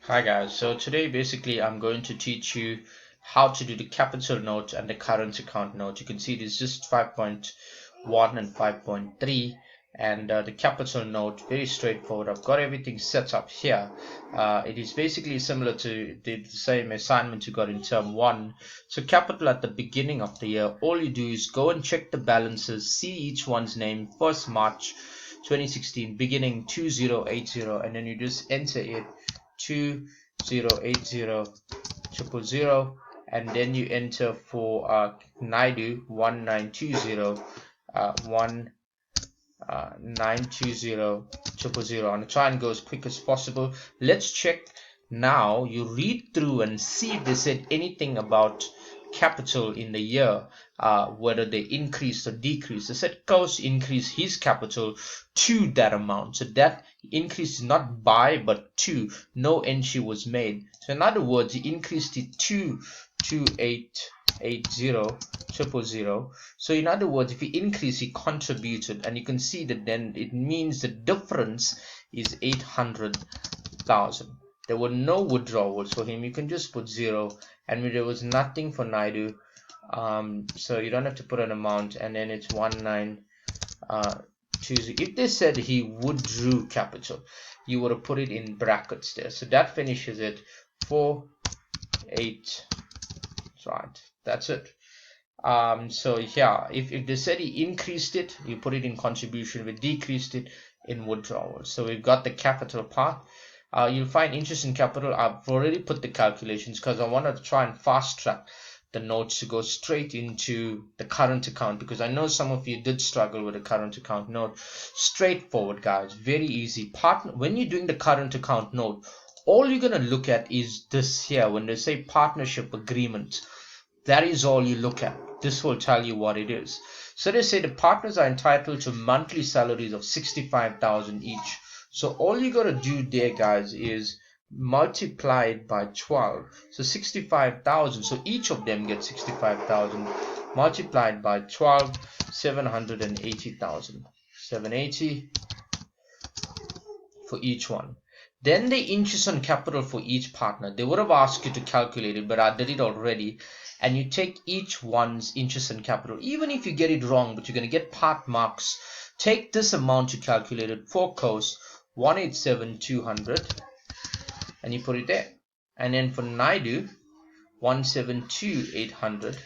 Hi guys, so today basically I'm going to teach you how to do the capital note and the current account note. You can see it is just 5.1 and 5.3 and the capital note, very straightforward. I've got everything set up here. It is basically similar to the same assignment you got in term 1. So capital at the beginning of the year, all you do is go and check the balances, see each one's name, 1st March 2016, beginning 2080, and then you just enter it 2080 and then you enter for Naidu 1920 1920 I'm gonna try and go as quick as possible. Let's check now. You read through and see if they said anything about capital in the year, whether they increased or decreased. They said Coase increased his capital to that amount, so that increase is not by but to. No entry was made, so in other words he increased it to 2880 so in other words, if he increased, he contributed, and you can see that then it means the difference is 800,000. There were no withdrawals for him. You can just put 0, and there was nothing for Naidu, so you don't have to put an amount, and then it's 1920. If they said he withdrew capital, you would have put it in brackets there. So that finishes it 4,800. Right, that's it. So yeah, if they said he increased it, you put it in contribution. If it decreased it, in withdrawal. So we've got the capital part. You'll find interest in capital. I've already put the calculations because I wanted to try and fast track the notes to go straight into the current account, because I know some of you did struggle with the current account note. Straightforward, guys, very easy. When you're doing the current account note, all you're going to look at is this here. When they say partnership agreement, that is all you look at. This will tell you what it is. So they say the partners are entitled to monthly salaries of 65,000 each. So all you got to do there, guys, is multiply it by 12. So 65,000. So each of them gets 65,000 multiplied by 12, 780,000. 780 for each one. Then the interest on capital for each partner. They would have asked you to calculate it, but I did it already. And you take each one's interest on capital. Even if you get it wrong, but you're going to get part marks, take this amount you calculated for Coase, 187,200, and you put it there. And then for Naidu, 172,800,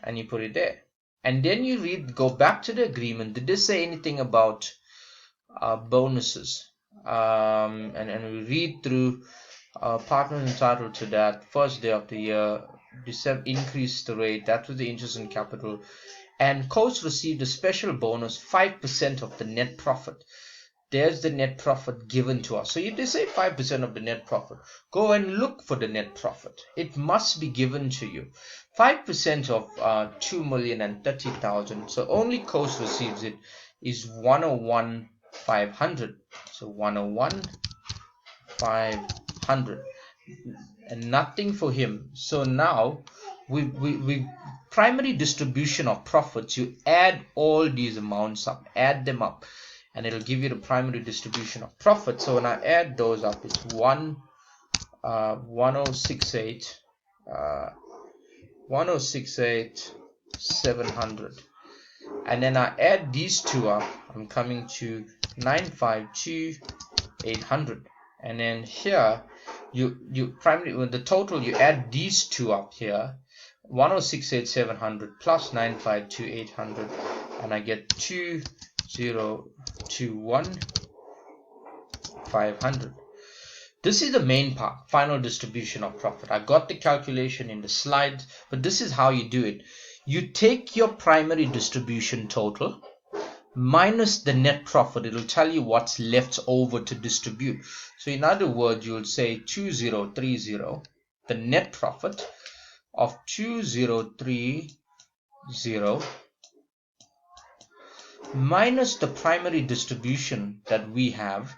and you put it there. And then you go back to the agreement. Did they say anything about bonuses? And we read through. Partners entitled to that, first day of the year, December increased the rate. That was the interest in capital. And Coase received a special bonus, 5% of the net profit. There's the net profit given to us. So if they say 5% of the net profit, go and look for the net profit. It must be given to you. 5% of 2,030,000. So only Coase receives it is 101,500. So 101,500, and nothing for him. So now we primary distribution of profits, you add all these amounts up, add them up, and it'll give you the primary distribution of profit. So when I add those up, it's 1,068,700, and then I add these two up, I'm coming to 952,800. And then here you primarily, with the total, you add these two up here, 106,700 plus 952,800, and I get 2,021,500. This is the main part, final distribution of profit. I got the calculation in the slides, but this is how you do it. You take your primary distribution total minus the net profit. It'll tell you what's left over to distribute. So in other words, you'll say 2030, the net profit of 2030 minus the primary distribution that we have,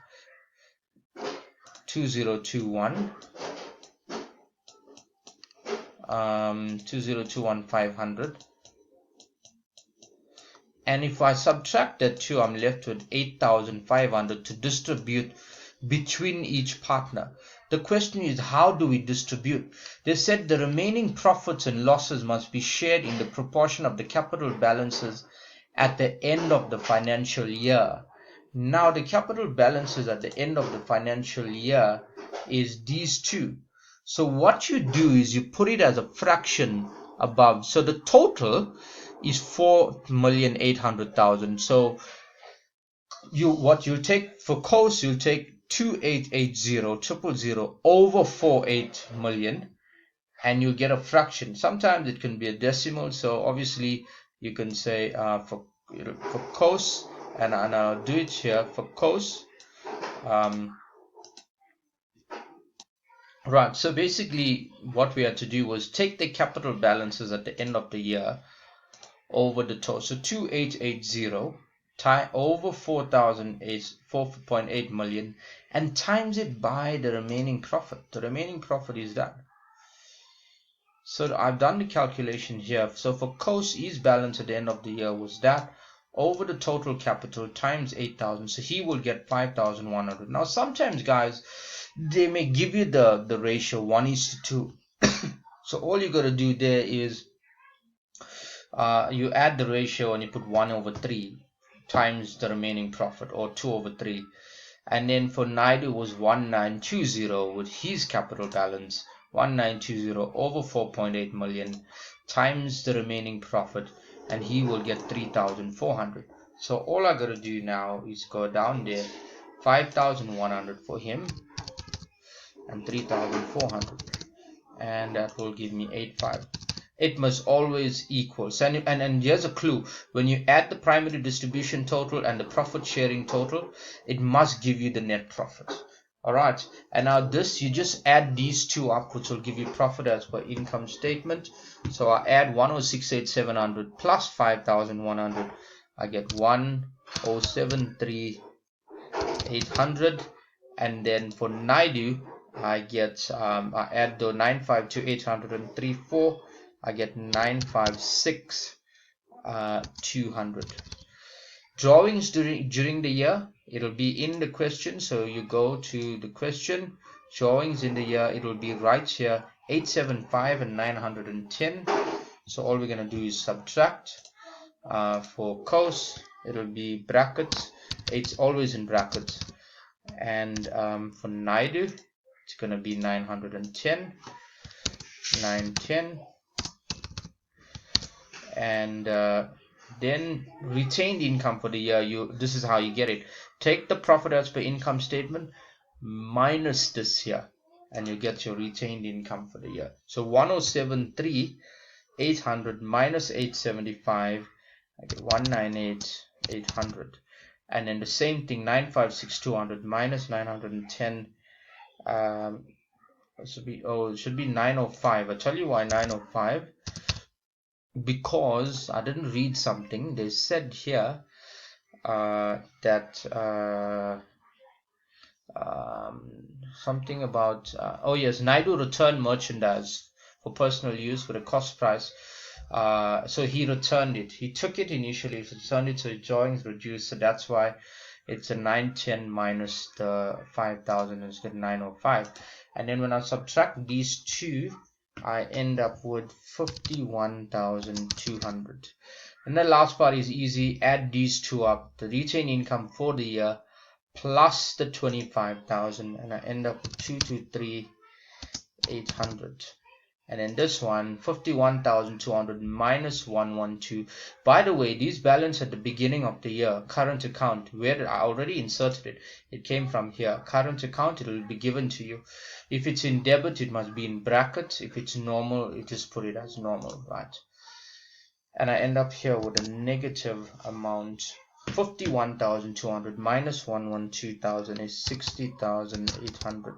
2,021,500. And if I subtract that 2, I'm left with 8,500 to distribute between each partner. The question is, how do we distribute? They said the remaining profits and losses must be shared in the proportion of the capital balances at the end of the financial year. Now the capital balances at the end of the financial year is these two. So what you do is you put it as a fraction above. So the total is 4,800,000. So what you take for cost, you'll take 2880,000 over 48 million, and you get a fraction. Sometimes it can be a decimal, so obviously you can say for cost, and I'll do it here for cost. Right, so basically what we had to do was take the capital balances at the end of the year over the total. So 2880 over 4.8 million, and times it by the remaining profit. The remaining profit is that. So I've done the calculation here. So for cost, his balance at the end of the year was that over the total capital times 8,000. So he will get 5,100. Now sometimes, guys, they may give you the ratio 1:2. So all you got to do there is you add the ratio and you put 1/3 times the remaining profit, or 2/3. And then for Naidu was 1920 with his capital balance, 1920 over 4.8 million times the remaining profit, and he will get 3,400. So all I gotta do now is go down there, 5,100 for him and 3,400, and that will give me 85. It must always equal. And here's a clue: when you add the primary distribution total and the profit sharing total, it must give you the net profit. Alright, and now this, you just add these two up, which will give you profit as per income statement. So I add 106,700 plus 5,100, I get 107,300. And then for Naidu, I get I add the 952,834, I get 956,200. Drawings during the year, it'll be in the question. So you go to the question, drawings in the year, it will be right here, 875 and 910. So all we're going to do is subtract. For cost, it'll be brackets, it's always in brackets. And for Naidu, it's going to be 910, 910. And then retained income for the year, this is how you get it. Take the profit as per income statement minus this here, and you get your retained income for the year. So 107,800 minus 875, I get 198,800. And then the same thing, 956,200 minus 910, it should be 905. I'll tell you why 905. Because I didn't read something. They said here that something about oh yes, Naidu returned merchandise for personal use with a cost price. So he returned it. He took it initially, returned it, so drawings reduced. So that's why it's a 910 minus the 5,000 is 905. And then when I subtract these two, I end up with 51,200. And the last part is easy. Add these two up, the retained income for the year plus the 25,000, and I end up with 223,800. And then this one, 51,200 minus 112. By the way, these balance at the beginning of the year, current account, where I already inserted it. It came from here. Current account, it will be given to you. If it's in debit, it must be in brackets. If it's normal, you just put it as normal, right? And I end up here with a negative amount. 51,200 minus 112,000 is 60,800.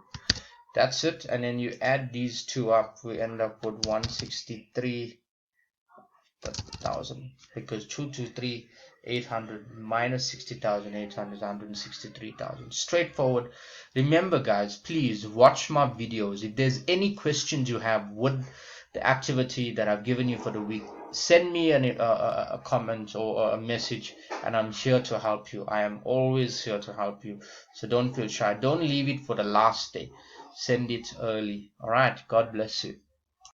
That's it. And then you add these two up, we end up with 163,000, because 223,800 minus 60,800 is 163,000. Straightforward. Remember, guys, please watch my videos. If there's any questions you have with the activity that I've given you for the week, send me a comment or a message, and I'm here to help you. I am always here to help you. So don't feel shy. Don't leave it for the last day. Send it early. All right. God bless you.